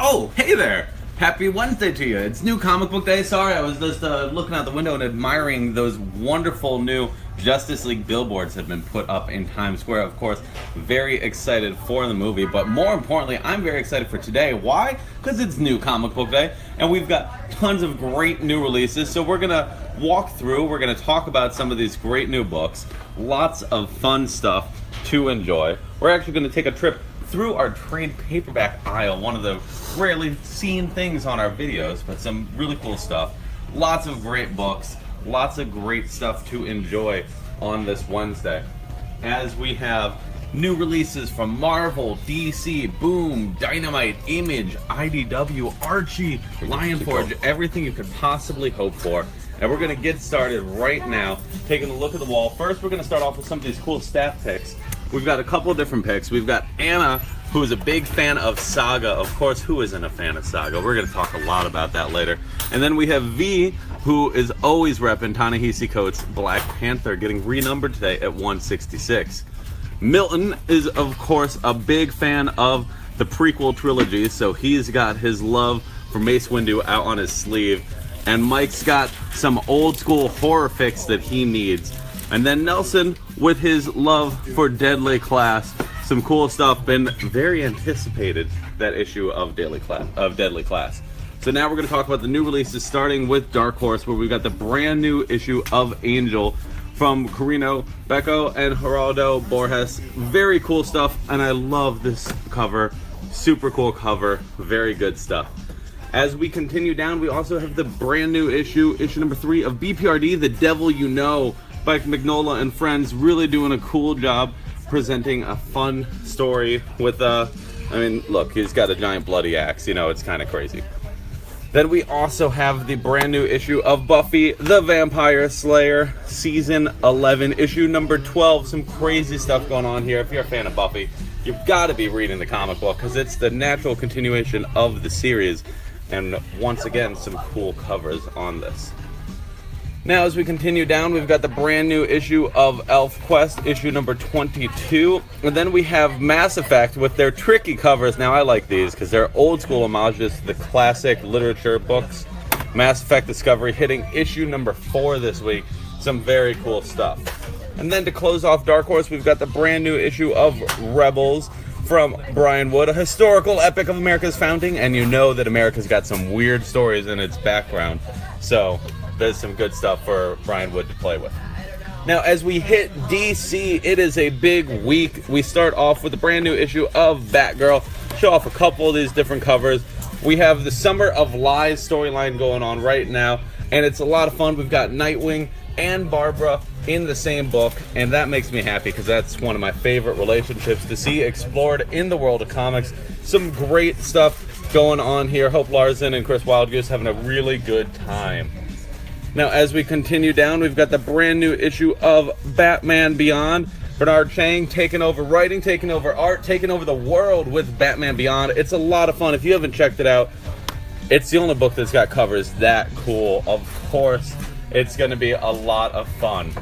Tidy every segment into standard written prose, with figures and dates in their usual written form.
Oh, hey there! Happy Wednesday to you. It's new comic book day. Sorry, I was just looking out the window and admiring those wonderful new Justice League billboards that have been put up in Times Square. Of course, very excited for the movie, but more importantly, I'm very excited for today. Why? Because it's new comic book day, and we've got tons of great new releases, so we're going to walk through, we're going to talk about some of these great new books, lots of fun stuff to enjoy. We're actually going to take a trip through our trade paperback aisle, one of the rarely seen things on our videos, but some really cool stuff. Lots of great books, lots of great stuff to enjoy on this Wednesday. As we have new releases from Marvel, DC, Boom, Dynamite, Image, IDW, Archie, Lionforge, everything you could possibly hope for. And we're going to get started right now, taking a look at the wall. First, we're going to start off with some of these cool staff picks. We've got a couple of different picks. We've got Anna, who is a big fan of Saga. Of course, who isn't a fan of Saga? We're going to talk a lot about that later. And then we have V, who is always repping Ta-Nehisi Coates' Black Panther, getting renumbered today at 166. Milton is, of course, a big fan of the prequel trilogy, so he's got his love for Mace Windu out on his sleeve. And Mike's got some old school horror fix that he needs. And then Nelson, with his love for Deadly Class, some cool stuff, been very anticipated, that issue of Deadly Class. So now we're going to talk about the new releases, starting with Dark Horse, where we've got the brand new issue of Angel from Carino Becco and Geraldo Borges. Very cool stuff, and I love this cover. Super cool cover, very good stuff. As we continue down, we also have the brand new issue number 3 of BPRD, The Devil You Know, by Mignola and friends. Really doing a cool job presenting a fun story with look, he's got a giant bloody axe, you know, it's kind of crazy. Then we also have the brand new issue of Buffy the Vampire Slayer, season 11, issue number 12. Some crazy stuff going on here. If you're a fan of Buffy, you've got to be reading the comic book because it's the natural continuation of the series. And once again, some cool covers on this. Now, as we continue down, we've got the brand new issue of Elf Quest, issue number 22. And then we have Mass Effect with their tricky covers. Now, I like these because they're old school homages to the classic literature books. Mass Effect Discovery hitting issue number 4 this week. Some very cool stuff. And then to close off Dark Horse, we've got the brand new issue of Rebels from Brian Wood, a historical epic of America's founding. And you know that America's got some weird stories in its background. So there's some good stuff for Brian Wood to play with. Now, as we hit DC, it is a big week. We start off with a brand new issue of Batgirl. Show off a couple of these different covers. We have the Summer of Lies storyline going on right now, and it's a lot of fun. We've got Nightwing and Barbara in the same book, and that makes me happy because that's one of my favorite relationships to see explored in the world of comics. Some great stuff going on here. Hope Larson and Chris Wildgoose having a really good time. Now, as we continue down, we've got the brand new issue of Batman Beyond. Bernard Chang taking over writing, taking over art, taking over the world with Batman Beyond. It's a lot of fun. If you haven't checked it out, it's the only book that's got covers that cool. Of course, it's going to be a lot of fun.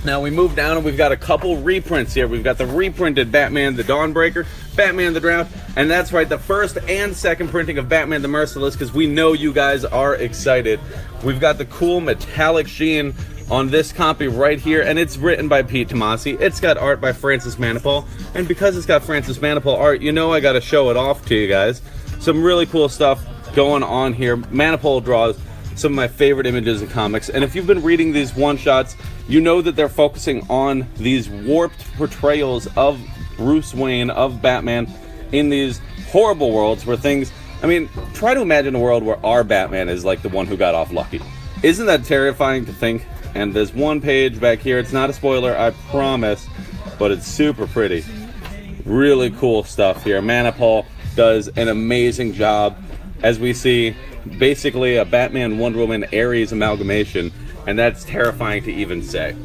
Now, we move down and we've got a couple reprints here. We've got the reprinted Batman the Dawnbreaker, Batman the Draft, and that's right, the first and second printing of Batman the Merciless, because we know you guys are excited. We've got the cool metallic sheen on this copy right here, and it's written by Pete Tomasi. It's got art by Francis Manapul, and because it's got Francis Manapul art, you know I got to show it off to you guys. Some really cool stuff going on here. Manapul draws some of my favorite images in comics, and if you've been reading these one-shots, you know that they're focusing on these warped portrayals of Bruce Wayne, of Batman, in these horrible worlds where things, I mean, try to imagine a world where our Batman is like the one who got off lucky. Isn't that terrifying to think? And there's one page back here, it's not a spoiler, I promise, but it's super pretty. Really cool stuff here. Manapul does an amazing job as we see basically a Batman Wonder Woman Ares amalgamation, and that's terrifying to even say.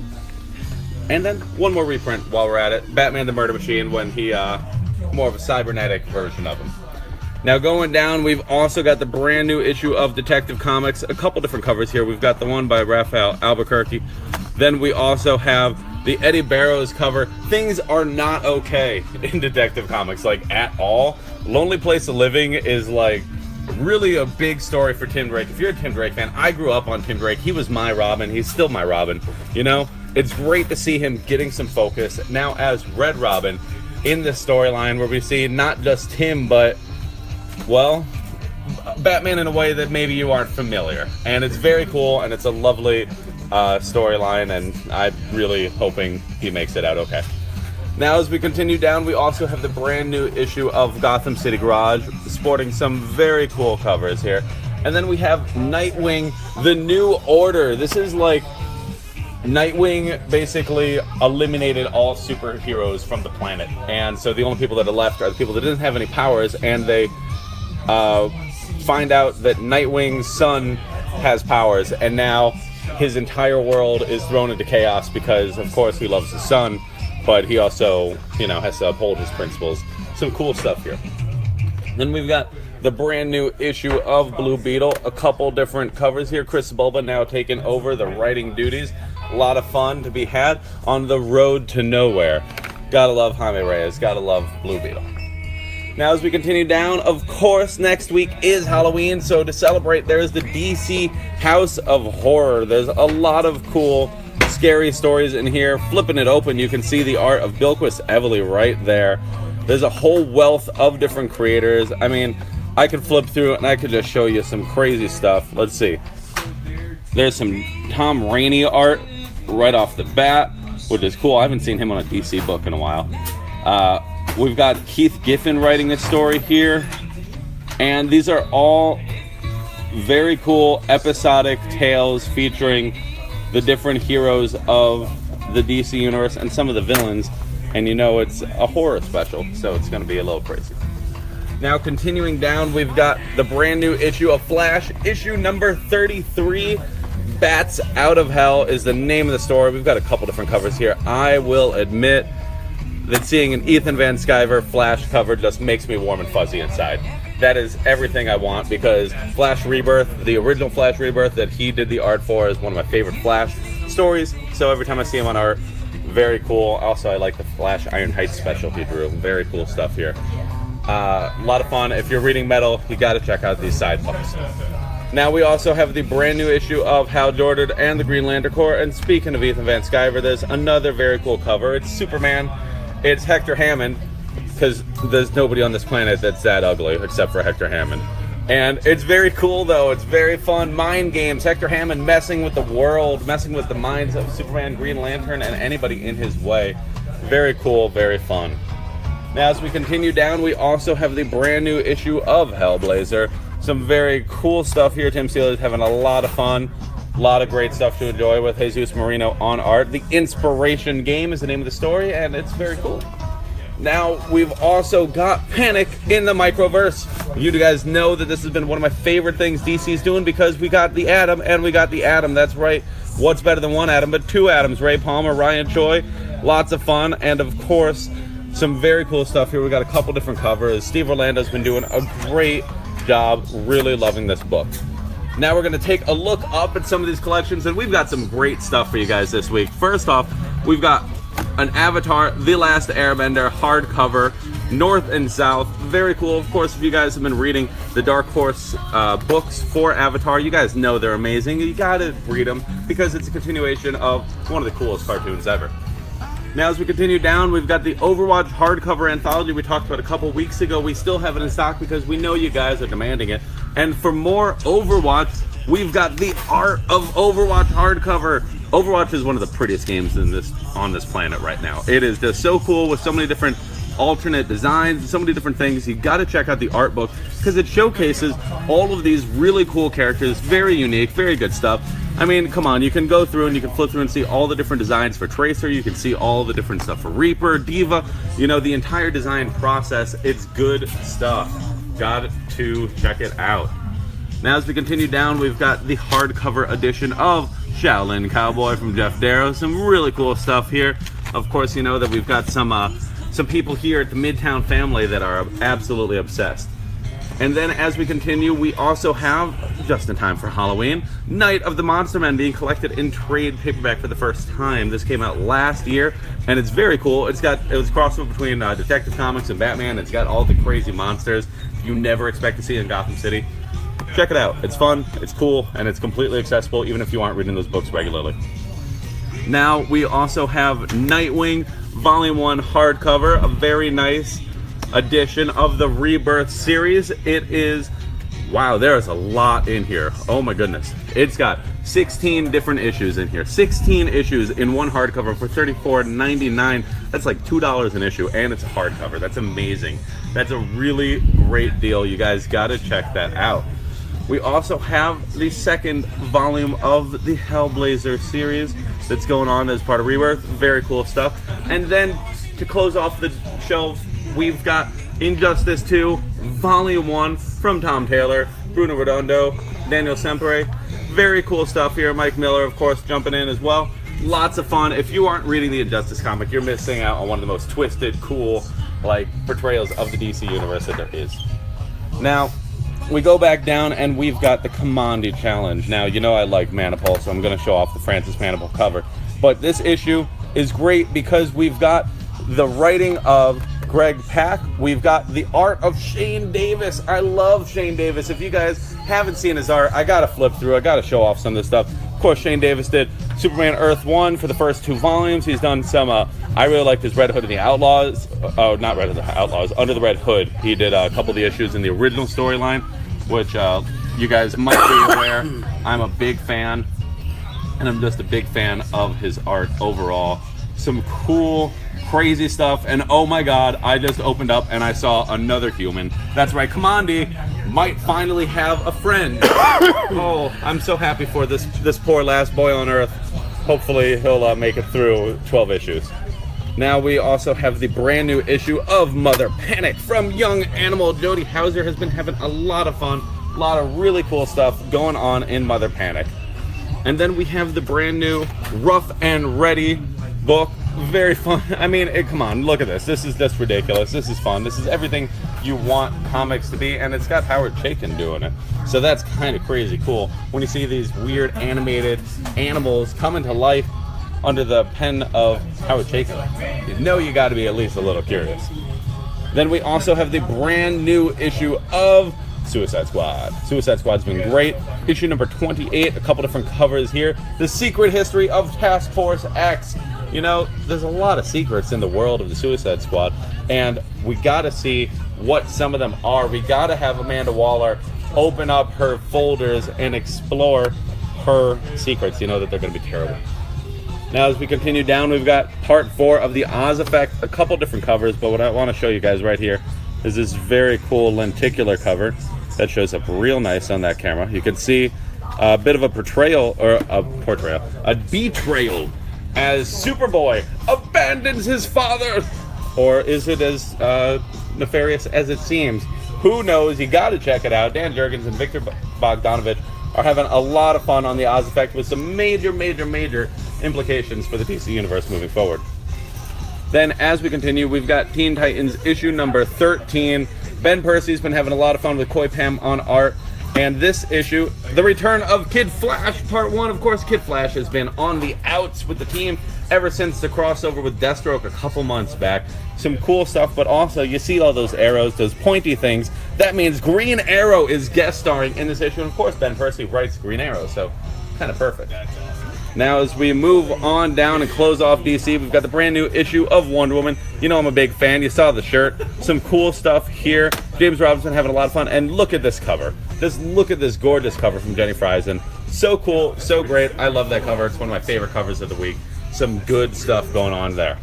And then one more reprint while we're at it, Batman the Murder Machine, when he more of a cybernetic version of him. Now, going down, we've also got the brand new issue of Detective Comics. A couple different covers here. We've got the one by Raphael Albuquerque Then we also have the Eddie Barrows cover. Things are not okay in Detective Comics, like, at all. Lonely Place of Living is, like, really a big story for Tim Drake. If you're a Tim Drake fan, I grew up on Tim Drake. He was my Robin. He's still my Robin, you know? It's great to see him getting some focus now as Red Robin in this storyline where we see not just him, but, well, Batman in a way that maybe you aren't familiar. And it's very cool, and it's a lovely storyline, and I'm really hoping he makes it out okay. Now, as we continue down, we also have the brand new issue of Gotham City Garage, sporting some very cool covers here. And then we have Nightwing, The New Order. This is like Nightwing basically eliminated all superheroes from the planet. And so the only people that are left are the people that didn't have any powers, and they find out that Nightwing's son has powers, and now his entire world is thrown into chaos because, of course, he loves his son, but he also, you know, has to uphold his principles. Some cool stuff here. Then we've got the brand new issue of Blue Beetle. A couple different covers here. Chris Bulba now taking over the writing duties. A lot of fun to be had on the road to nowhere. Gotta love Jaime Reyes. Gotta love Blue Beetle. Now, as we continue down, of course, next week is Halloween, so to celebrate, there's the DC House of Horror. There's a lot of cool, scary stories in here. Flipping it open, you can see the art of Bilquis Evely right there. There's a whole wealth of different creators. I mean, I could flip through it, and I could just show you some crazy stuff. Let's see. There's some Tom Rainey art right off the bat, which is cool. I haven't seen him on a DC book in a while. We've got Keith Giffen writing a story here, and these are all very cool episodic tales featuring the different heroes of the DC universe and some of the villains, and you know it's a horror special, so it's going to be a little crazy. Now, continuing down, we've got the brand new issue of Flash, issue number 33. Bats Out of Hell is the name of the story. We've got a couple different covers here. I will admit that seeing an Ethan Van Sciver Flash cover just makes me warm and fuzzy inside. That is everything I want, because Flash Rebirth, the original Flash Rebirth that he did the art for, is one of my favorite Flash stories. So every time I see him on art, very cool. Also, I like the Flash Iron Heights special he drew. Very cool stuff here. A lot of fun. If you're reading Metal, you got to check out these side books. Now we also have the brand new issue of Hal Jordan and the Green Lantern Corps. And speaking of Ethan Van Sciver, there's another very cool cover. It's Superman. It's Hector Hammond, because there's nobody on this planet that's that ugly except for Hector Hammond. And it's very cool, though. It's very fun. Mind games. Hector Hammond messing with the world, messing with the minds of Superman, Green Lantern, and anybody in his way. Very cool, very fun. Now, as we continue down, we also have the brand new issue of Hellblazer. Some very cool stuff here. Tim Seeley is having a lot of fun. A lot of great stuff to enjoy with Jesus Marino on art. The Inspiration Game is the name of the story, and it's very cool. Now, we've also got Panic in the Microverse. You guys know that this has been one of my favorite things DC's doing, because we got the Atom and we got the Atom. That's right. What's better than one Atom, but two Atoms? Ray Palmer, Ryan Choi. Lots of fun, and of course, some very cool stuff here. We got a couple different covers. Steve Orlando's been doing a great job. Really loving this book. Now we're going to take a look up at some of these collections, and we've got some great stuff for you guys this week. First off, we've got an Avatar, The Last Airbender hardcover, North and South. Very cool. Of course, if you guys have been reading the Dark Horse books for Avatar, you guys know they're amazing. You got to read them, because it's a continuation of one of the coolest cartoons ever. Now, as we continue down, we've got the Overwatch hardcover anthology we talked about a couple weeks ago. We still have it in stock because we know you guys are demanding it. And for more Overwatch, we've got the Art of Overwatch hardcover. Overwatch is one of the prettiest games on this planet right now. It is just so cool, with so many different alternate designs, so many different things. You got to check out the art book, because it showcases all of these really cool characters. Very unique, very good stuff. I mean, come on, you can go through and you can flip through and see all the different designs for Tracer. You can see all the different stuff for Reaper, Diva. You know, the entire design process. It's good stuff. Got to check it out. Now, as we continue down, we've got the hardcover edition of Shaolin Cowboy from Jeff Darrow. Some really cool stuff here. Of course, you know that we've got some people here at the Midtown family that are absolutely obsessed. And then as we continue, we also have, just in time for Halloween, Night of the Monster Men being collected in trade paperback for the first time. This came out last year, and it's very cool. It was a crossover between Detective Comics and Batman. It's got all the crazy monsters you never expect to see in Gotham City. Check it out. It's fun, it's cool, and it's completely accessible even if you aren't reading those books regularly. Now we also have Nightwing Volume 1 hardcover, a very nice edition of the Rebirth series. It is, wow, there is a lot in here. Oh my goodness. It's got 16 different issues in here. 16 issues in one hardcover for $34.99. That's like $2 an issue, and it's a hardcover. That's amazing. That's a really great deal. You guys gotta check that out. We also have the second volume of the Hellblazer series that's going on as part of Rebirth. Very cool stuff. And then to close off the shelves, we've got Injustice 2, Volume 1 from Tom Taylor, Bruno Redondo, Daniel Sempre. Very cool stuff here. Mike Miller, of course, jumping in as well. Lots of fun. If you aren't reading the Injustice comic, you're missing out on one of the most twisted, cool, portrayals of the DC universe that there is. Now, we go back down and we've got the Commandi Challenge. Now, you know I like Manipul, so I'm going to show off the Francis Manipul cover. But this issue is great because we've got the writing of Greg Pak. We've got the art of Shane Davis. I love Shane Davis. If you guys haven't seen his art, I gotta flip through. I gotta show off some of this stuff. Of course, Shane Davis did Superman Earth 1 for the first 2 volumes. He's done some, I really liked his Red Hood and the Outlaws. Oh, not Red Hood and the Outlaws, Under the Red Hood. He did a couple of the issues in the original storyline, which you guys might be aware. I'm a big fan, and I'm just a big fan of his art overall. Some cool, crazy stuff, and oh my god, I just opened up and I saw another human. That's right, Commandi might finally have a friend. Oh, I'm so happy for this poor last boy on Earth. Hopefully he'll make it through 12 issues. Now we also have the brand new issue of Mother Panic from Young Animal. Jody Houser has been having a lot of fun, a lot of really cool stuff going on in Mother Panic. And then we have the brand new Rough and Ready book. Very fun. I mean, come on, look at this. This is just ridiculous. This is fun. This is everything you want comics to be, and it's got Howard Chaykin doing it. So that's kind of crazy cool when you see these weird animated animals coming to life under the pen of Howard Chaykin. You know you got to be at least a little curious. Then we also have the brand new issue of Suicide Squad. Suicide Squad's been great. Issue number 28, a couple different covers here. The Secret History of Task Force X. You know, there's a lot of secrets in the world of the Suicide Squad, and we gotta see what some of them are. We gotta have Amanda Waller open up her folders and explore her secrets. You know that they're gonna be terrible. Now, as we continue down, we've got part 4 of the Oz Effect, a couple different covers, but what I want to show you guys right here is this very cool lenticular cover that shows up real nice on that camera. You can see a bit of a betrayal, as Superboy abandons his father. Or is it as nefarious as it seems? Who knows? You gotta check it out. Dan Jurgens and Victor Bogdanovich are having a lot of fun on the Oz Effect with some major implications for the DC Universe moving forward. Then as we continue, we've got Teen Titans issue number 13. Ben Percy's been having a lot of fun with Koi Pam on art. And this issue, the return of Kid Flash, part 1. Of course, Kid Flash has been on the outs with the team ever since the crossover with Deathstroke a couple months back. Some cool stuff, but also you see all those arrows, those pointy things. That means Green Arrow is guest starring in this issue. And of course, Ben Percy writes Green Arrow, so kind of perfect. Now, as we move on down and close off DC, we've got the brand new issue of Wonder Woman. You know I'm a big fan. You saw the shirt. Some cool stuff here. James Robinson having a lot of fun. And look at this cover. Just look at this gorgeous cover from Jenny Friesen. So cool, so great. I love that cover. It's one of my favorite covers of the week. Some good stuff going on there.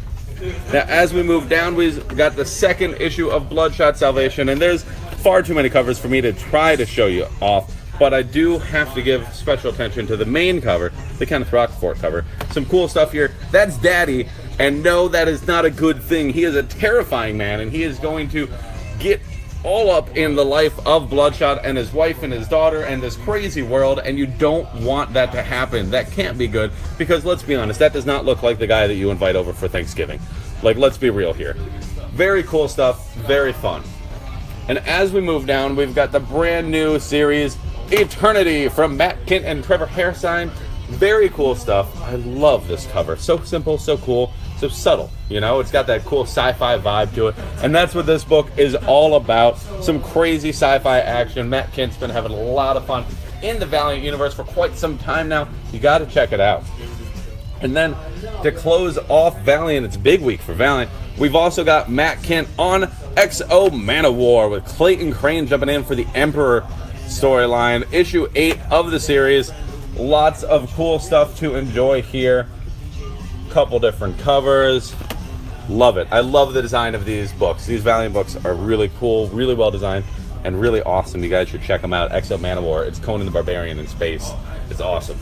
Now, as we move down, we've got the second issue of Bloodshot Salvation. And there's far too many covers for me to try to show you off. But I do have to give special attention to the main cover, the Kenneth Rockford cover. Some cool stuff here. That's Daddy, and no, that is not a good thing. He is a terrifying man, and he is going to get all up in the life of Bloodshot and his wife and his daughter and this crazy world, and you don't want that to happen. That can't be good, because let's be honest, that does not look like the guy that you invite over for Thanksgiving. Like, let's be real here. Very cool stuff, very fun. And as we move down, we've got the brand new series Eternity from Matt Kent and Trevor Hairsine. Very cool stuff. I love this cover. So simple, so cool, so subtle. You know, it's got that cool sci-fi vibe to it. And that's what this book is all about. Some crazy sci-fi action. Matt Kent's been having a lot of fun in the Valiant universe for quite some time now. You got to check it out. And then to close off Valiant, it's a big week for Valiant. We've also got Matt Kent on XO Manowar with Clayton Crane jumping in for the Emperor storyline. Issue 8 of the series. Lots of cool stuff to enjoy here. Couple different covers. Love it. I love the design of these books. These Valiant books are really cool, really well designed, and really awesome. You guys should check them out. XO Manowar. It's Conan the Barbarian in space. It's awesome.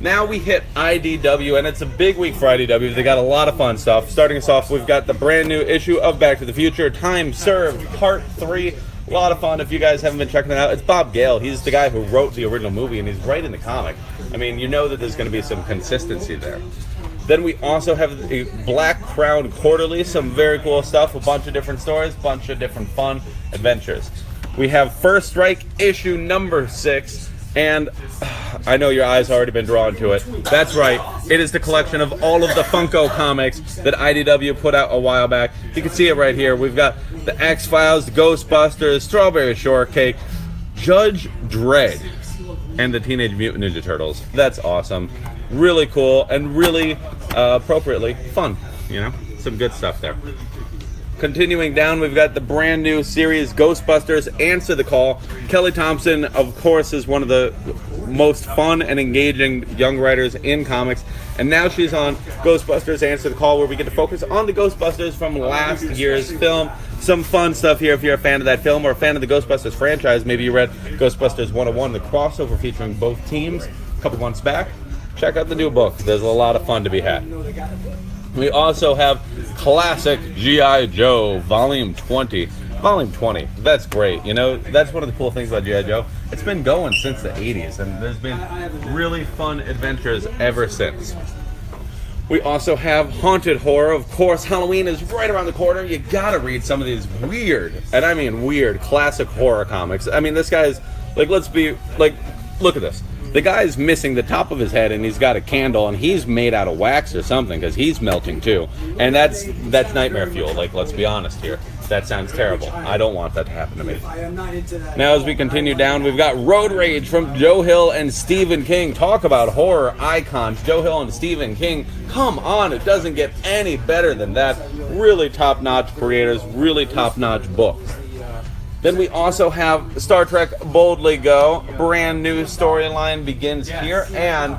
Now we hit IDW, and it's a big week for IDW. They got a lot of fun stuff. Starting us off, we've got the brand new issue of Back to the Future, Time Served, Part 3. A lot of fun if you guys haven't been checking it out. It's Bob Gale. He's the guy who wrote the original movie, and he's right in the comic. I mean, you know that there's going to be some consistency there. Then we also have the Black Crown Quarterly, some very cool stuff, a bunch of different stories, a bunch of different fun adventures. We have First Strike, issue number 6. And I know your eyes have already been drawn to it. That's right. It is the collection of all of the Funko comics that IDW put out a while back. You can see it right here. We've got the X-Files, the Ghostbusters, Strawberry Shortcake, Judge Dredd, and the Teenage Mutant Ninja Turtles. That's awesome. Really cool and really appropriately fun. You know, some good stuff there. Continuing down, we've got the brand new series Ghostbusters Answer the Call. Kelly Thompson, of course, is one of the most fun and engaging young writers in comics. And now she's on Ghostbusters Answer the Call, where we get to focus on the Ghostbusters from last year's film. Some fun stuff here if you're a fan of that film or a fan of the Ghostbusters franchise. Maybe you read Ghostbusters 101, the crossover featuring both teams a couple months back. Check out the new book. There's a lot of fun to be had. We also have Classic G.I. Joe, Volume 20. Volume 20, that's great. You know, that's one of the cool things about G.I. Joe. It's been going since the 80s, and there's been really fun adventures ever since. We also have Haunted Horror. Of course, Halloween is right around the corner. You gotta read some of these weird, and I mean weird, classic horror comics. I mean, this guy's, like, let's be, like, look at this. The guy's missing the top of his head, and he's got a candle, and he's made out of wax or something, because he's melting too. And that's nightmare fuel. Like, let's be honest here. That sounds terrible. I don't want that to happen to me. Now, as we continue down, we've got Road Rage from Joe Hill and Stephen King. Talk about horror icons. Joe Hill and Stephen King. Come on, it doesn't get any better than that. Really top-notch creators, really top-notch books. Then we also have Star Trek Boldly Go. Brand new storyline begins here, and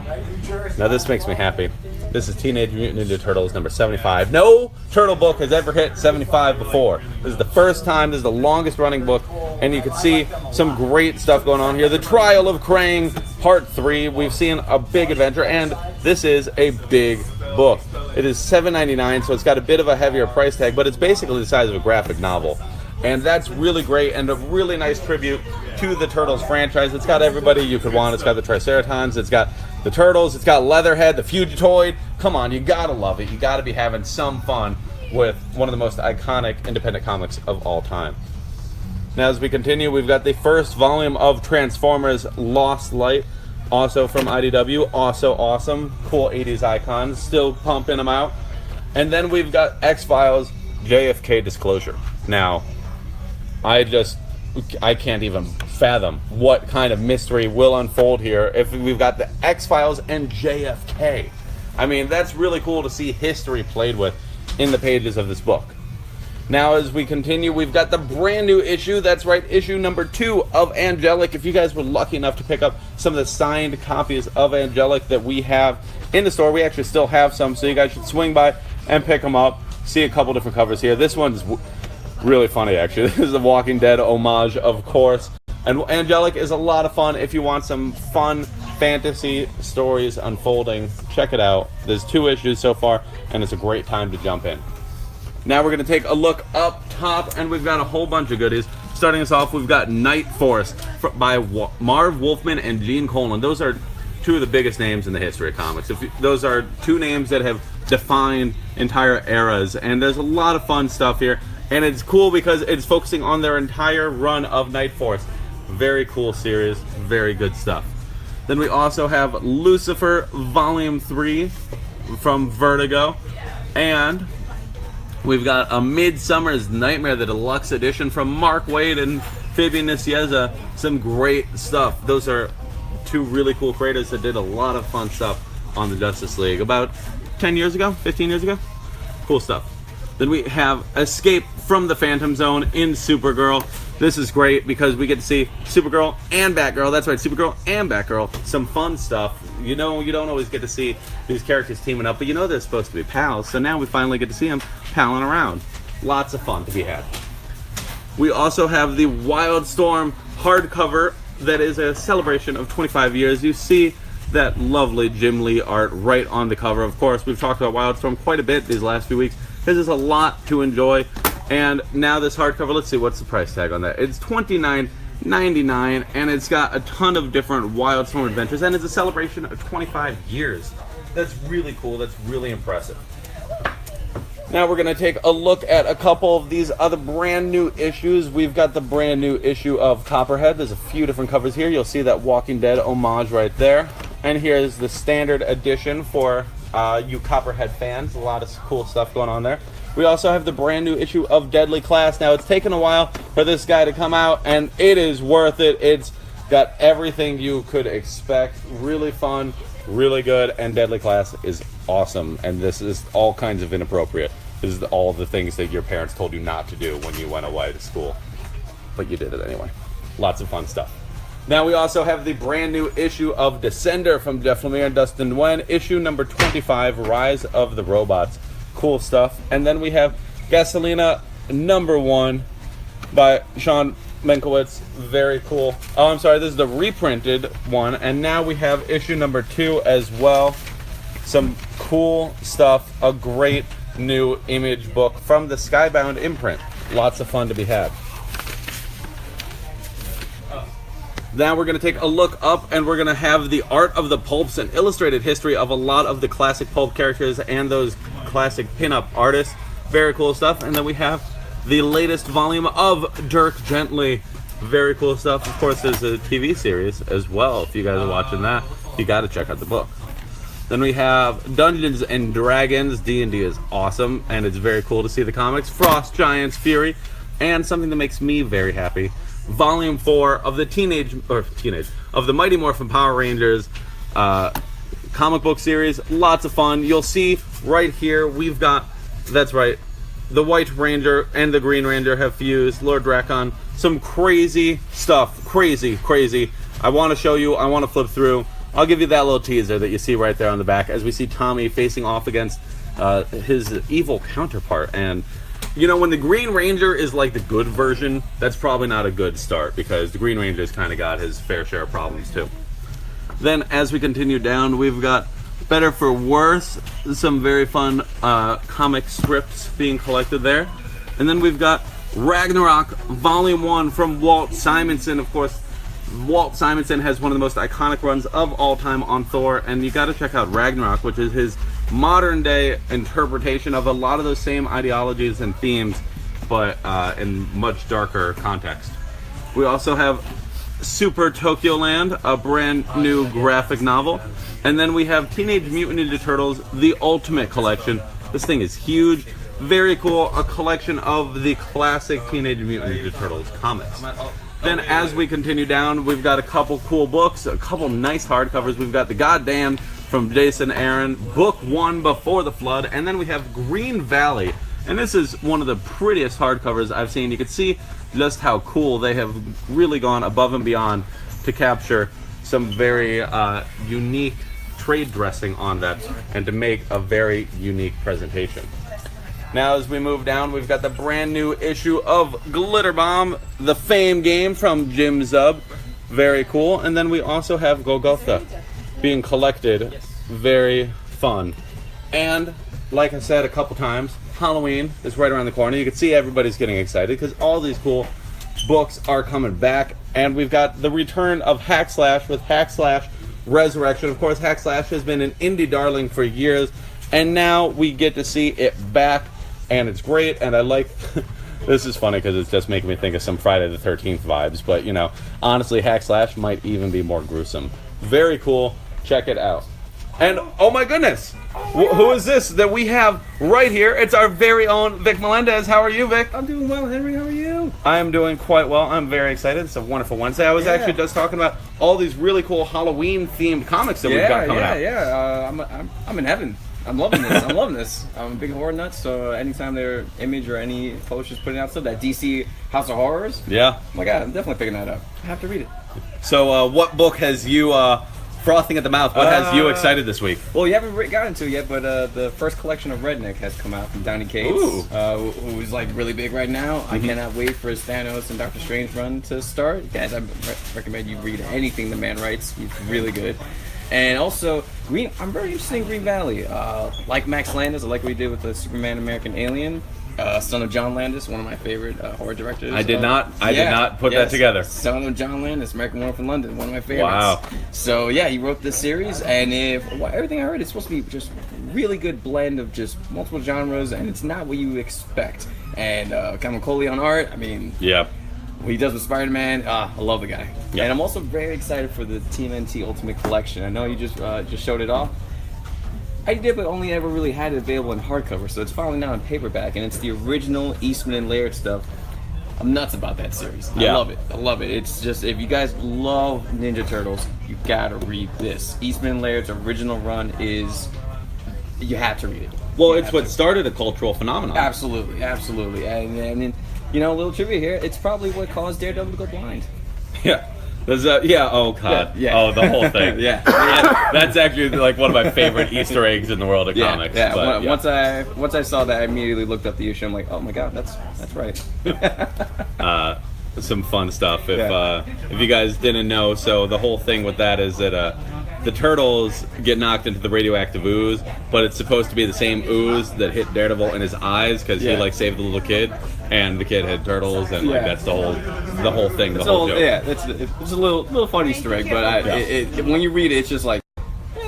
now this makes me happy. This is Teenage Mutant Ninja Turtles number 75. No Turtle book has ever hit 75 before. This is the first time, this is the longest running book, and you can see some great stuff going on here. The Trial of Krang, Part 3. We've seen a big adventure, and this is a big book. It is $7.99, so it's got a bit of a heavier price tag, but it's basically the size of a graphic novel. And that's really great and a really nice tribute to the Turtles franchise. It's got everybody you could want. It's got the Triceratons, it's got the Turtles, it's got Leatherhead, the Fugitoid. Come on, you gotta love it. You gotta be having some fun with one of the most iconic independent comics of all time. Now, as we continue, we've got the first volume of Transformers Lost Light, also from IDW. Also awesome. Cool 80s icons. Still pumping them out. And then we've got X-Files JFK Disclosure. Now, I can't even fathom what kind of mystery will unfold here if we've got the X-Files and JFK. I mean, that's really cool to see history played with in the pages of this book. Now, as we continue, we've got the brand new issue. That's right, issue number 2 of Angelic. If you guys were lucky enough to pick up some of the signed copies of Angelic that we have in the store, we actually still have some, so you guys should swing by and pick them up. See a couple different covers here. This one's really funny, actually. This is a Walking Dead homage, of course. And Angelic is a lot of fun if you want some fun fantasy stories unfolding. Check it out. There's 2 issues so far, and it's a great time to jump in. Now we're going to take a look up top, and we've got a whole bunch of goodies. Starting us off, we've got Night Force by Marv Wolfman and Gene Colan. Those are 2 of the biggest names in the history of comics. Those are 2 names that have defined entire eras, and there's a lot of fun stuff here. And it's cool because it's focusing on their entire run of Night Force. Very cool series, very good stuff. Then we also have Lucifer Volume 3 from Vertigo. And we've got A Midsummer's Nightmare, the deluxe edition from Mark Waid and Fabian Nicieza. Some great stuff. Those are two really cool creators that did a lot of fun stuff on the Justice League about 10 years ago, 15 years ago. Cool stuff. Then we have Escape from the Phantom Zone in Supergirl. This is great because we get to see Supergirl and Batgirl. That's right, Supergirl and Batgirl. Some fun stuff. You know, you don't always get to see these characters teaming up, but you know they're supposed to be pals. So now we finally get to see them palling around. Lots of fun to be had. We also have the Wildstorm hardcover that is a celebration of 25 years. You see that lovely Jim Lee art right on the cover. Of course, we've talked about Wildstorm quite a bit these last few weeks because there's a lot to enjoy. And now this hardcover, let's see, what's the price tag on that? It's $29.99, and it's got a ton of different Wildstorm adventures, and it's a celebration of 25 years. That's really cool. That's really impressive. Now we're going to take a look at a couple of these other brand new issues. We've got the brand new issue of Copperhead. There's a few different covers here. You'll see that Walking Dead homage right there. And here's the standard edition for you Copperhead fans. A lot of cool stuff going on there. We also have the brand new issue of Deadly Class. Now, it's taken a while for this guy to come out, and it is worth it. It's got everything you could expect. Really fun, really good, and Deadly Class is awesome. And this is all kinds of inappropriate. This is all the things that your parents told you not to do when you went away to school. But you did it anyway. Lots of fun stuff. Now we also have the brand new issue of Descender from Jeff Lemire and Dustin Nguyen. Issue number 25, Rise of the Robots. Cool stuff. And then we have Gasolina number 1 by Sean Menkowitz. Very cool. Oh, I'm sorry, this is the reprinted one. And now we have issue number 2 as well. Some cool stuff. A great new Image book from the Skybound imprint. Lots of fun to be had. Now we're going to take a look up, and we're going to have the art of the pulps and illustrated history of a lot of the classic pulp characters and those classic pinup artists. Very cool stuff. And then we have the latest volume of Dirk Gently. Very cool stuff. Of course, there's a TV series as well. If you guys are watching that, you got to check out the book. Then we have Dungeons and Dragons. D&D is awesome, and it's very cool to see the comics. Frost Giants Fury, and something that makes me very happy, Volume 4 of the of the Mighty Morphin Power Rangers comic book series. Lots of fun. You'll see right here we've got, that's right, the White Ranger and the Green Ranger have fused. Lord Drakon. Some crazy stuff. Crazy. I want to show you. I want to flip through. I'll give you that little teaser that you see right there on the back as we see Tommy facing off against his evil counterpart. And you know, when the Green Ranger is like the good version, that's probably not a good start because the Green Ranger's kind of got his fair share of problems too. Then as we continue down, we've got Better for Worse, some very fun comic strips being collected there. And then we've got Ragnarok Volume 1 from Walt Simonson. Of course, Walt Simonson has one of the most iconic runs of all time on Thor, and you got to check out Ragnarok, which is his modern day interpretation of a lot of those same ideologies and themes, but in much darker context. We also have Super Tokyo Land, a brand new graphic novel, and then we have Teenage Mutant Ninja Turtles, the Ultimate Collection. This thing is huge, very cool, a collection of the classic Teenage Mutant Ninja Turtles comics. Then as we continue down, we've got a couple cool books, a couple nice hardcovers. We've got The Goddamn from Jason Aaron, Book 1 Before the Flood, and then we have Green Valley. And this is one of the prettiest hardcovers I've seen. You can see just how cool they have really gone above and beyond to capture some very unique trade dressing on that and to make a very unique presentation. Now as we move down, we've got the brand new issue of Glitter Bomb, the Fame game from Jim Zub. Very cool. And then we also have Golgotha being collected. Very fun. And like I said a couple times, Halloween is right around the corner. You can see everybody's getting excited because all these cool books are coming back. And we've got the return of Hack Slash with Hack Slash Resurrection. Of course, Hack Slash has been an indie darling for years, and now we get to see it back, and it's great. And I like This is funny because it's just making me think of some Friday the 13th vibes. But, you know, honestly, Hack Slash might even be more gruesome. Very cool. Check it out. And, oh my goodness, who is this that we have right here? It's our very own Vic Melendez. How are you, Vic? I'm doing well, Henry. How are you? I am doing quite well. I'm very excited. It's a wonderful Wednesday. I was actually just talking about all these really cool Halloween-themed comics that we've got coming out. I'm in heaven. I'm loving this. I'm loving this. I'm a big horror nut, so anytime their Image or any publishers putting out stuff, that DC House of Horrors, oh my God, I'm definitely picking that up. I have to read it. So what book has you... frothing at the mouth, what has you excited this week? Well, you haven't gotten to it yet, but the first collection of Redneck has come out from Donny Cates, who's like really big right now. I cannot wait for his Thanos and Doctor Strange run to start. Guys, I recommend you read anything the man writes. He's really good. And also, I'm very interested in Green Valley. Like Max Landis, I like what he did with the Superman American Alien. Son of John Landis, one of my favorite horror directors. I did not put that together. Son of John Landis, American Werewolf in London, one of my favorites. Wow. So yeah, he wrote this series, and everything I heard is supposed to be just really good blend of just multiple genres, and it's not what you expect. And Kevin Coley on art, I mean, what he does with Spider-Man, I love the guy. And I'm also very excited for the TMNT Ultimate Collection. I know you just showed it off. I did, but only ever really had it available in hardcover, so it's finally now in paperback, and it's the original Eastman and Laird stuff. I'm nuts about that series. I love it. I love it. It's just, if you guys love Ninja Turtles, you gotta read this. Eastman and Laird's original run is, you have to read it. Well, it's what started a cultural phenomenon. Absolutely, absolutely. And then, you know, a little trivia here, it's probably what caused Daredevil to go blind. Yeah. Oh God! Oh, the whole thing. That's actually like one of my favorite Easter eggs in the world of comics. But, Once I saw that, I immediately looked up the issue. I'm like, oh my God, that's right. Some fun stuff. If you guys didn't know, so the whole thing with that is that the turtles get knocked into the radioactive ooze, but it's supposed to be the same ooze that hit Daredevil in his eyes because he like saved the little kid, and the kid had turtles, and like that's the whole thing, the whole joke. Yeah, it's a little fun Easter egg, but when you read it, it's just like,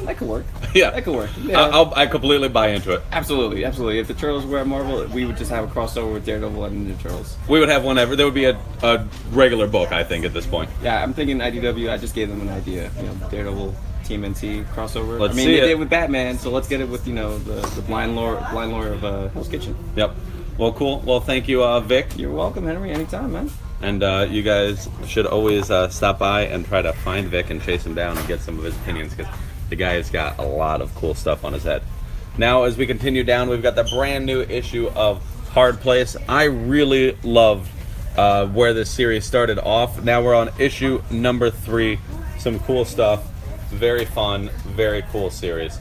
that could work. Yeah, that could work. Yeah. I completely buy into it. Absolutely, absolutely. If the Turtles were at Marvel, we would just have a crossover with Daredevil and Ninja Turtles. We would have whenever. There would be a regular book, I think, at this point. Yeah, I'm thinking IDW. I just gave them an idea. You know, Daredevil, TMNT crossover. Let's they did it with Batman, so let's get it with the blind lore of Hell's Kitchen. Yep. Well, cool. Well, thank you, Vic. You're welcome, Henry. Anytime, man. And you guys should always stop by and try to find Vic and chase him down and get some of his opinions, because the guy's got a lot of cool stuff on his head. Now, as we continue down, we've got the brand new issue of Hard Place. I really love where this series started off. Now we're on issue number 3. Some cool stuff. Very fun, very cool series.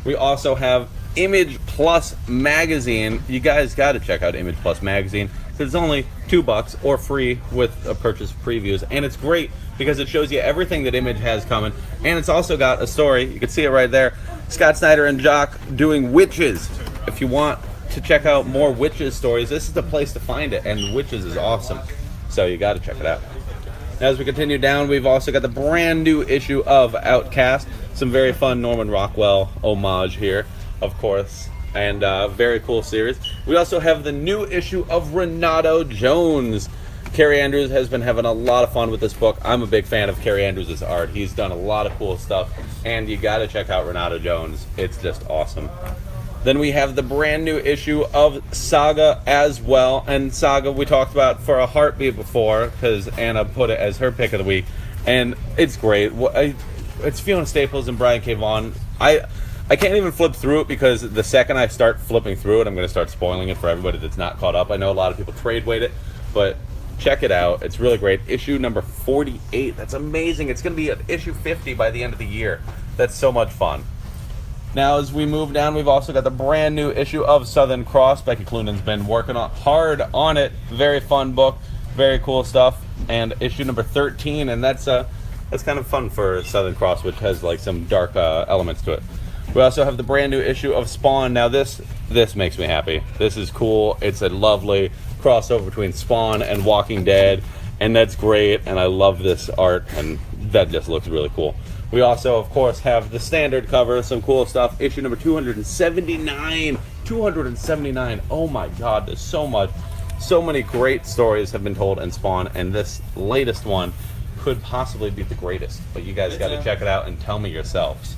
We also have Image Plus Magazine. You guys got to check out Image Plus Magazine. It's only $2 or free with a purchase of previews, and it's great because it shows you everything that Image has coming, and it's also got a story. You can see it right there. Scott Snyder and Jock doing Witches. If you want to check out more Witches stories, this is the place to find it, and Witches is awesome, so you got to check it out. Now, as we continue down, we've also got the brand new issue of Outcast. Some very fun Norman Rockwell homage here, of course, and very cool series. We also have the new issue of Renato Jones. Carrie Andrews has been having a lot of fun with this book. I'm a big fan of Carrie Andrews' art. He's done a lot of cool stuff, and you got to check out Renato Jones. It's just awesome. Then we have the brand new issue of Saga as well, and Saga we talked about for a heartbeat before because Anna put it as her pick of the week, and it's great. It's Fiona Staples and Brian K. Vaughan. I can't even flip through it because the second I start flipping through it, I'm going to start spoiling it for everybody that's not caught up. I know a lot of people trade weight it, but check it out. It's really great. Issue number 48. That's amazing. It's going to be at issue 50 by the end of the year. That's so much fun. Now, as we move down, we've also got the brand new issue of Southern Cross. Becky Cloonan's been working hard on it. Very fun book. Very cool stuff. And issue number 13, and that's kind of fun for Southern Cross, which has like some dark elements to it. We also have the brand new issue of Spawn. Now this makes me happy. This is cool. It's a lovely crossover between Spawn and Walking Dead, and that's great, and I love this art, and that just looks really cool. We also, of course, have the standard cover, some cool stuff. Issue number 279. 279. Oh my God, there's so much. So many great stories have been told in Spawn, and this latest one could possibly be the greatest. But you guys got to check it out and tell me yourselves.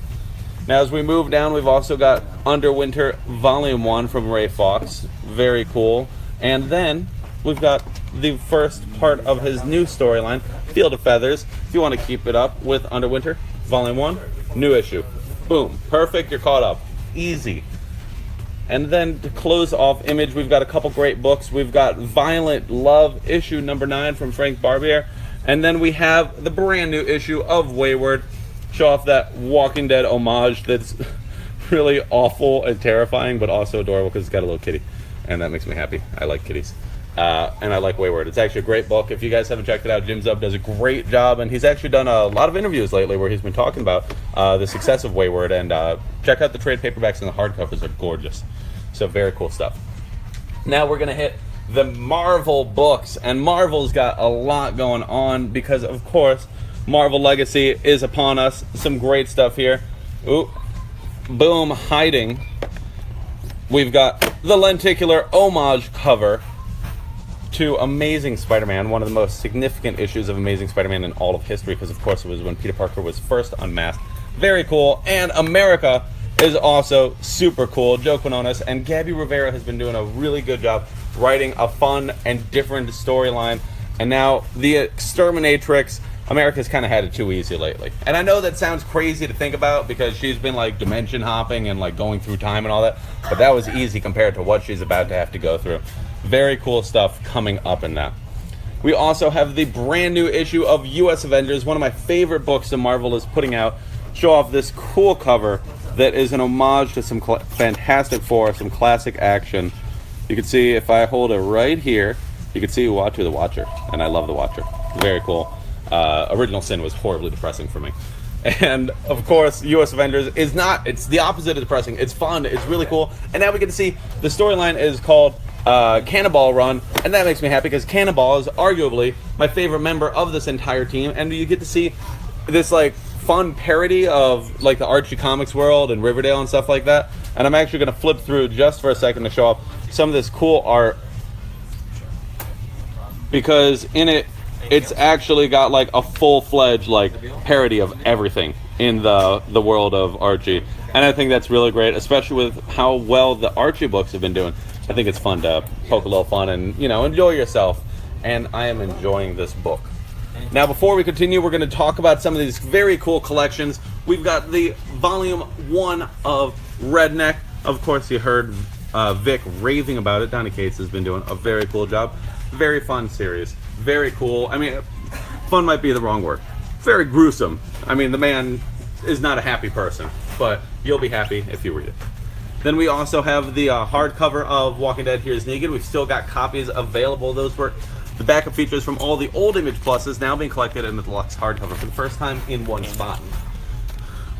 Now, as we move down, we've also got Underwinter Volume 1 from Ray Fawkes. Very cool. And then we've got the first part of his new storyline, Field of Feathers. If you want to keep it up with Underwinter Volume 1, new issue. Boom. Perfect. You're caught up. Easy. And then to close off Image, we've got a couple great books. We've got Violent Love, issue number 9 from Frank Barbier. And then we have the brand new issue of Wayward. Show off that Walking Dead homage that's really awful and terrifying, but also adorable because it's got a little kitty. And that makes me happy. I like kitties. And I like Wayward. It's actually a great book. If you guys haven't checked it out, Jim Zub does a great job. And he's actually done a lot of interviews lately where he's been talking about the success of Wayward. And check out the trade paperbacks, and the hardcovers are gorgeous. So very cool stuff. Now we're going to hit the Marvel books. And Marvel's got a lot going on because, of course, Marvel Legacy is upon us. Some great stuff here. Ooh. Boom. Hiding. We've got the lenticular homage cover to Amazing Spider-Man, one of the most significant issues of Amazing Spider-Man in all of history, because of course it was when Peter Parker was first unmasked. Very cool. And America is also super cool. Joe Quinones and Gabby Rivera has been doing a really good job writing a fun and different storyline. And now the Exterminatrix, America's kind of had it too easy lately. And I know that sounds crazy to think about because she's been like dimension hopping and like going through time and all that, but that was easy compared to what she's about to have to go through. Very cool stuff coming up in that. We also have the brand new issue of U.S. Avengers, one of my favorite books that Marvel is putting out. Show off this cool cover that is an homage to some Fantastic Four, some classic action. You can see if I hold it right here, you can see Uatu the Watcher, and I love the Watcher. Very cool. Original Sin was horribly depressing for me. And of course, U.S. Avengers is not, it's the opposite of depressing. It's fun, it's really cool. And now we get to see the storyline is called Cannonball Run, and that makes me happy because Cannonball is arguably my favorite member of this entire team, and you get to see this like fun parody of like the Archie Comics world and Riverdale and stuff like that. And I'm actually going to flip through just for a second to show off some of this cool art, because in it, it's actually got like a full-fledged like parody of everything in the world of Archie, and I think that's really great, especially with how well the Archie books have been doing. I think it's fun to poke a little fun and, you know, enjoy yourself, and I am enjoying this book. Now, before we continue, we're going to talk about some of these very cool collections. We've got the Volume 1 of Redneck. Of course, you heard Vic raving about it. Donny Cates has been doing a very cool job. Very fun series. Very cool. I mean, fun might be the wrong word. Very gruesome. I mean, the man is not a happy person, but you'll be happy if you read it. Then we also have the hardcover of Walking Dead Here's Negan. We've still got copies available. Those were the backup features from all the old Image Pluses now being collected in the deluxe hardcover for the first time in one spot.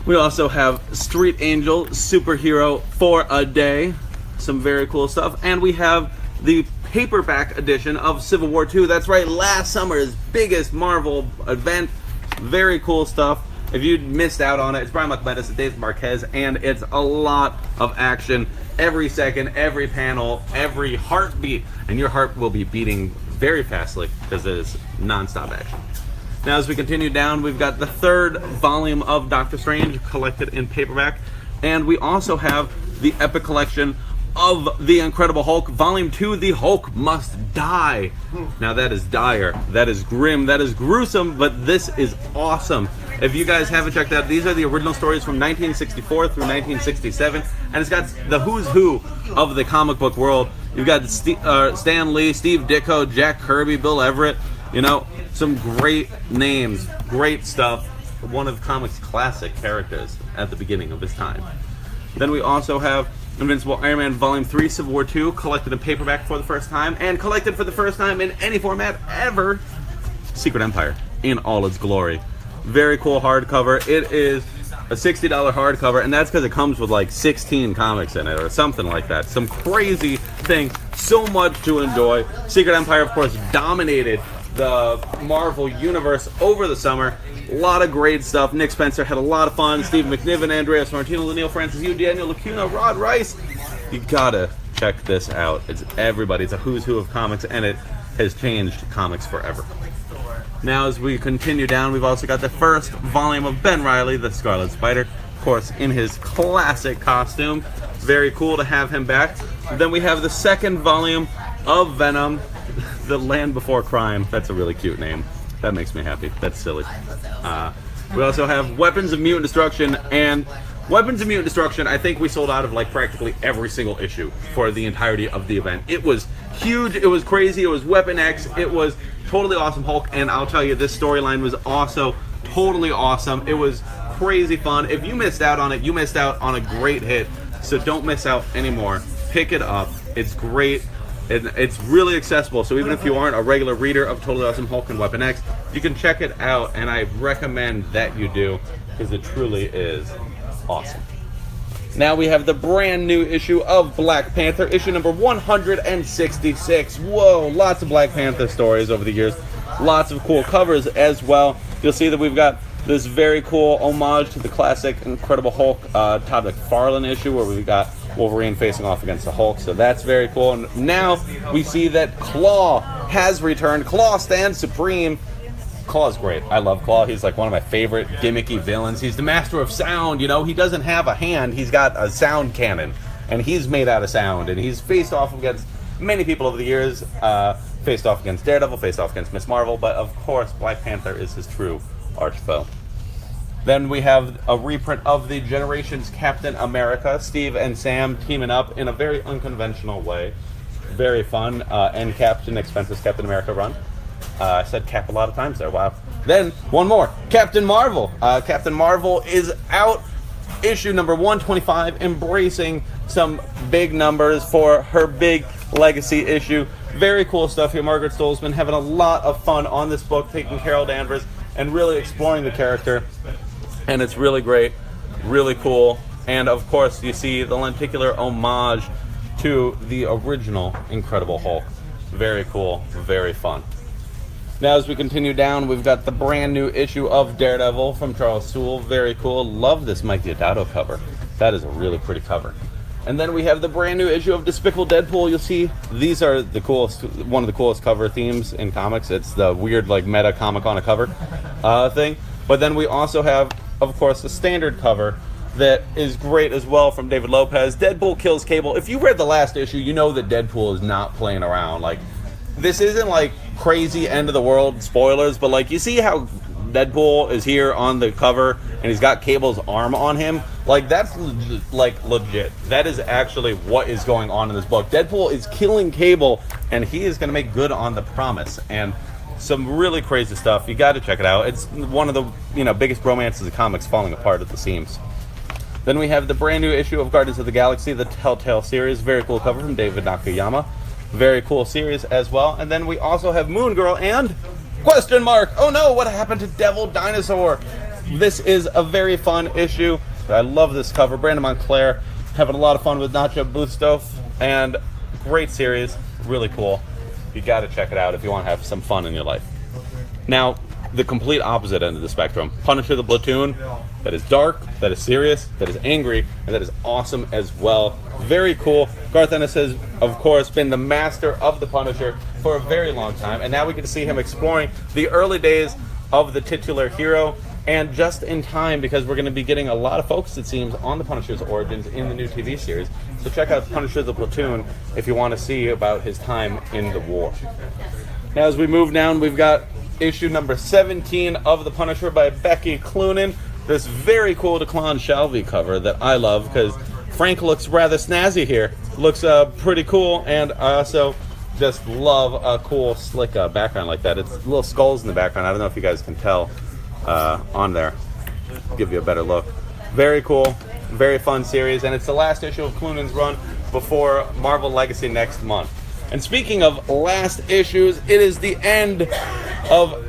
We also have Street Angel Superhero for a Day. Some very cool stuff. And we have the paperback edition of Civil War II. That's right, last summer's biggest Marvel event. Very cool stuff. If you missed out on it, it's Brian McManus, Dave Marquez, and it's a lot of action. Every second, every panel, every heartbeat, and your heart will be beating very fastly because it is non-stop action. Now, as we continue down, we've got the third volume of Doctor Strange collected in paperback, and we also have the epic collection of The Incredible Hulk, Volume 2, The Hulk Must Die. Now that is dire, that is grim, that is gruesome, but this is awesome. If you guys haven't checked out, these are the original stories from 1964 through 1967, and it's got the who's who of the comic book world. You've got Stan Lee, Steve Ditko, Jack Kirby, Bill Everett, you know, some great names, great stuff. One of comics' classic characters at the beginning of his time. Then we also have Invincible Iron Man Volume 3, Civil War II, collected in paperback for the first time, and collected for the first time in any format ever, Secret Empire in all its glory. Very cool hardcover. It is a $60 hardcover, and that's because it comes with like 16 comics in it or something like that. Some crazy thing. So much to enjoy. Secret Empire, of course, dominated the Marvel Universe over the summer. A lot of great stuff. Nick Spencer had a lot of fun. Steve McNiven, Andreas Martino, Laniel Francis, Yu, Daniel Lacuna, Rod Rice. You gotta check this out. It's everybody. It's a who's who of comics, and it has changed comics forever. Now, as we continue down, we've also got the first volume of Ben Reilly, the Scarlet Spider, of course, in his classic costume. Very cool to have him back. Then we have the second volume of Venom, The Land Before Crime. That's a really cute name. That makes me happy. That's silly. We also have Weapons of Mutant Destruction, and Weapons of Mutant Destruction, I think we sold out of like practically every single issue for the entirety of the event. It was huge, it was crazy, it was Weapon X, it was totally awesome Hulk, and I'll tell you, this storyline was also totally awesome. It was crazy fun. If you missed out on it, you missed out on a great hit, so don't miss out anymore. Pick it up. It's great. It's really accessible, so even if you aren't a regular reader of Totally Awesome Hulk and Weapon X, you can check it out, and I recommend that you do, because it truly is awesome. Now we have the brand new issue of Black Panther, issue number 166. Whoa, lots of Black Panther stories over the years. Lots of cool covers as well. You'll see that we've got this very cool homage to the classic Incredible Hulk Todd McFarlane issue, where we've got Wolverine facing off against the Hulk, so that's very cool. And now we see that Claw has returned. Claw stands supreme. Claw's great. I love Claw. He's like one of my favorite gimmicky villains. He's the master of sound, you know. He doesn't have a hand. He's got a sound cannon, and he's made out of sound, and he's faced off against many people over the years. Faced off against Daredevil, faced off against Miss Marvel, but of course Black Panther is his true arch foe. Then we have a reprint of the Generations Captain America, Steve and Sam teaming up in a very unconventional way. Very fun. End Captain Expenses Captain America run. I said Cap a lot of times there, wow. Then, one more, Captain Marvel. Captain Marvel is out, issue number 125, embracing some big numbers for her big legacy issue. Very cool stuff here. Margaret Stoll's been having a lot of fun on this book, taking Carol Danvers and really exploring the character. And it's really great, really cool. And of course, you see the lenticular homage to the original Incredible Hulk. Very cool, very fun. Now, as we continue down, we've got the brand new issue of Daredevil from Charles Soule. Very cool. Love this Mike Deodato cover. That is a really pretty cover. And then we have the brand new issue of Despicable Deadpool. You'll see these are the coolest, one of the coolest cover themes in comics. It's the weird, like, meta comic on a cover thing. But then we also have, of course, the standard cover that is great as well from David Lopez. Deadpool kills Cable. If you read the last issue, you know that Deadpool is not playing around. Like, this isn't like crazy end of the world spoilers, but like, you see how Deadpool is here on the cover and he's got Cable's arm on him? Like, that's legit. That is actually what is going on in this book. Deadpool is killing Cable, and he is going to make good on the promise. And some really crazy stuff. You got to check it out. It's one of the biggest romances of comics falling apart at the seams. Then we have the brand new issue of Guardians of the Galaxy, the Telltale series. Very cool cover from David Nakayama. Very cool series as well. And then we also have Moon Girl and question mark. Oh no, what happened to Devil Dinosaur? This is a very fun issue. I love this cover. Brandon Montclair having a lot of fun with Nacho Busto, and great series. Really cool. You got to check it out if you want to have some fun in your life. Now, the complete opposite end of the spectrum. Punisher the Platoon. That is dark, that is serious, that is angry, and that is awesome as well. Very cool. Garth Ennis has, of course, been the master of the Punisher for a very long time, and now we get to see him exploring the early days of the titular hero, and just in time, because we're going to be getting a lot of focus, it seems, on the Punisher's origins in the new TV series. So check out Punisher the Platoon if you want to see about his time in the war. Now, as we move down, we've got issue number 17 of The Punisher by Becky Cloonan. This very cool Declan Shalvey cover that I love, because Frank looks rather snazzy here. Looks pretty cool, and I also just love a cool, slick background like that. It's little skulls in the background. I don't know if you guys can tell on there. Give you a better look. Very cool, very fun series, and it's the last issue of Cloonan's run before Marvel Legacy next month. And speaking of last issues, it is the end of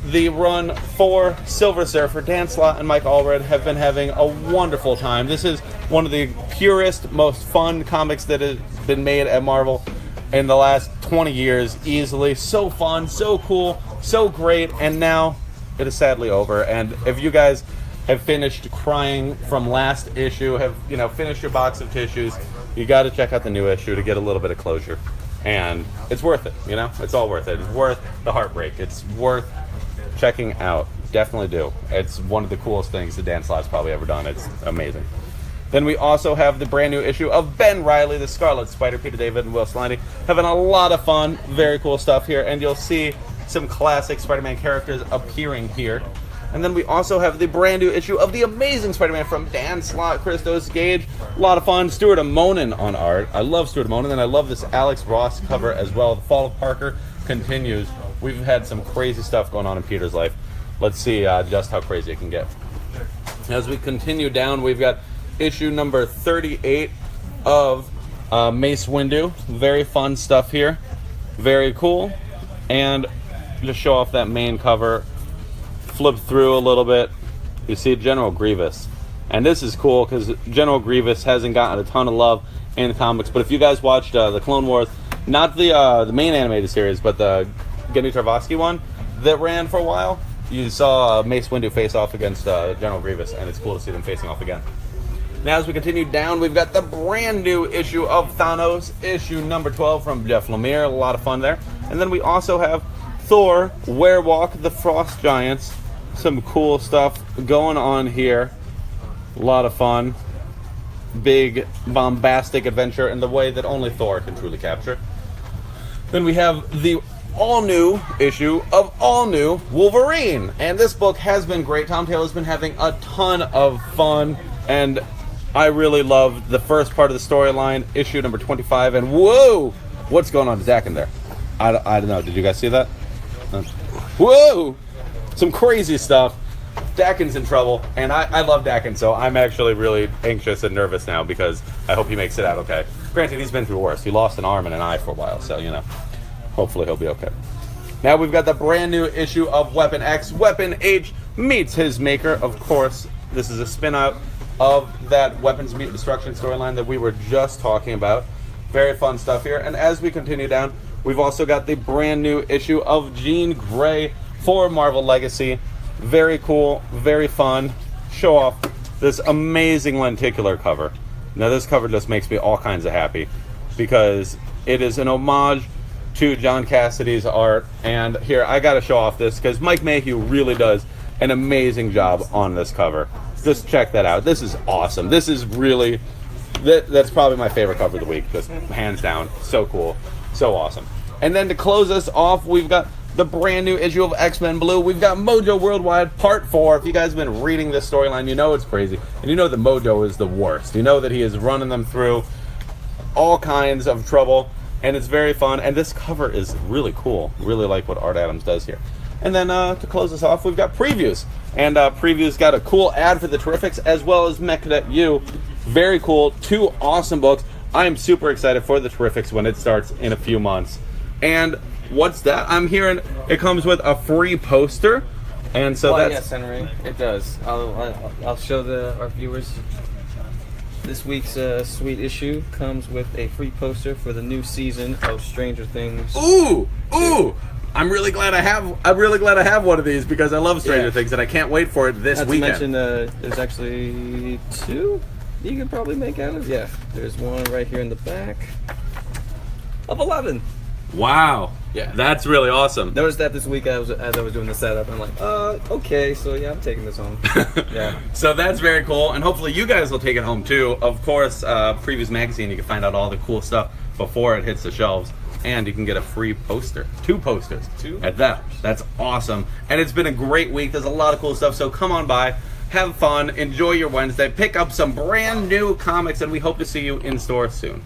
the run for Silver Surfer. Dan Slott and Mike Allred have been having a wonderful time. This is one of the purest, most fun comics that has been made at Marvel in the last 20 years, easily. So fun, so cool, so great, and now it is sadly over. And if you guys have finished crying from last issue, have finished your box of tissues, you got to check out the new issue to get a little bit of closure. And it's worth it, you know? It's all worth it. It's worth the heartbreak. It's worth checking out. Definitely do. It's one of the coolest things that Dan Slott's probably ever done. It's amazing. Then we also have the brand new issue of Ben Reilly, the Scarlet Spider, Peter David and Will Slaney. Having a lot of fun, very cool stuff here, and you'll see some classic Spider-Man characters appearing here. And then we also have the brand new issue of The Amazing Spider-Man from Dan Slott, Christos Gage. A lot of fun. Stuart Amonin on art. I love Stuart Amonin, and I love this Alex Ross cover as well. The Fall of Parker continues. We've had some crazy stuff going on in Peter's life. Let's see just how crazy it can get. As we continue down, we've got issue number 38 of Mace Windu. Very fun stuff here. Very cool. And just show off that main cover. Flip through a little bit. You see General Grievous. And this is cool because General Grievous hasn't gotten a ton of love in the comics. But if you guys watched the Clone Wars, not the main animated series, but the Gendy Tartakovsky one that ran for a while, you saw Mace Windu face off against General Grievous, and it's cool to see them facing off again. Now, as we continue down, we've got the brand new issue of Thanos, issue number 12 from Jeff Lemire. A lot of fun there. And then we also have Thor, Werewalk, the Frost Giants. Some cool stuff going on here. A lot of fun. Big, bombastic adventure in the way that only Thor can truly capture. Then we have the all-new issue of all-new Wolverine. And this book has been great. Tom Taylor's been having a ton of fun. And I really loved the first part of the storyline, issue number 25. And whoa! What's going on to Zach in there? I don't know. Did you guys see that? Whoa! Some crazy stuff. Dakin's in trouble, and I love Dakin, so I'm actually really anxious and nervous now because I hope he makes it out okay. Granted, he's been through worse. He lost an arm and an eye for a while, so, you know, hopefully he'll be okay. Now we've got the brand new issue of Weapon X. Weapon H meets his maker. Of course, this is a spin-out of that Weapons Meet Destruction storyline that we were just talking about. Very fun stuff here. And as we continue down, we've also got the brand new issue of Jean Grey for Marvel Legacy. Very cool, very fun. Show off this amazing lenticular cover. Now this cover just makes me all kinds of happy because it is an homage to John Cassidy's art. And here, I gotta show off this because Mike Mayhew really does an amazing job on this cover. Just check that out. This is awesome. This is really, that's probably my favorite cover of the week, just hands down. So cool, so awesome. And then to close us off, we've got the brand new issue of X-Men Blue. We've got Mojo Worldwide Part 4. If you guys have been reading this storyline, you know it's crazy. And you know that Mojo is the worst. You know that he is running them through all kinds of trouble. And it's very fun. And this cover is really cool. Really like what Art Adams does here. And then to close us off, we've got Previews. And Previews got a cool ad for the Terrifics as well as Mech Cadet U. Very cool. 2 awesome books. I am super excited for the Terrifics when it starts in a few months. And what's that? I'm hearing it comes with a free poster, and so that's... Yes, Henry, it does. I'll show our viewers. This week's sweet issue comes with a free poster for the new season of Stranger Things. Ooh! I'm really glad I have one of these because I love Stranger Things and I can't wait for it this weekend. Not to mention, there's actually 2 you can probably make out of. Yeah, there's one right here in the back of 11. Wow. Yeah. That's really awesome. Noticed that this week as I was doing the setup. I'm like, okay, so yeah, I'm taking this home. Yeah. So that's very cool, and hopefully you guys will take it home too. Of course, Previews Magazine, you can find out all the cool stuff before it hits the shelves, and you can get a free poster. 2 posters. 2 at that. That's awesome. And it's been a great week. There's a lot of cool stuff, so come on by. Have fun. Enjoy your Wednesday. Pick up some brand new comics, and we hope to see you in store soon.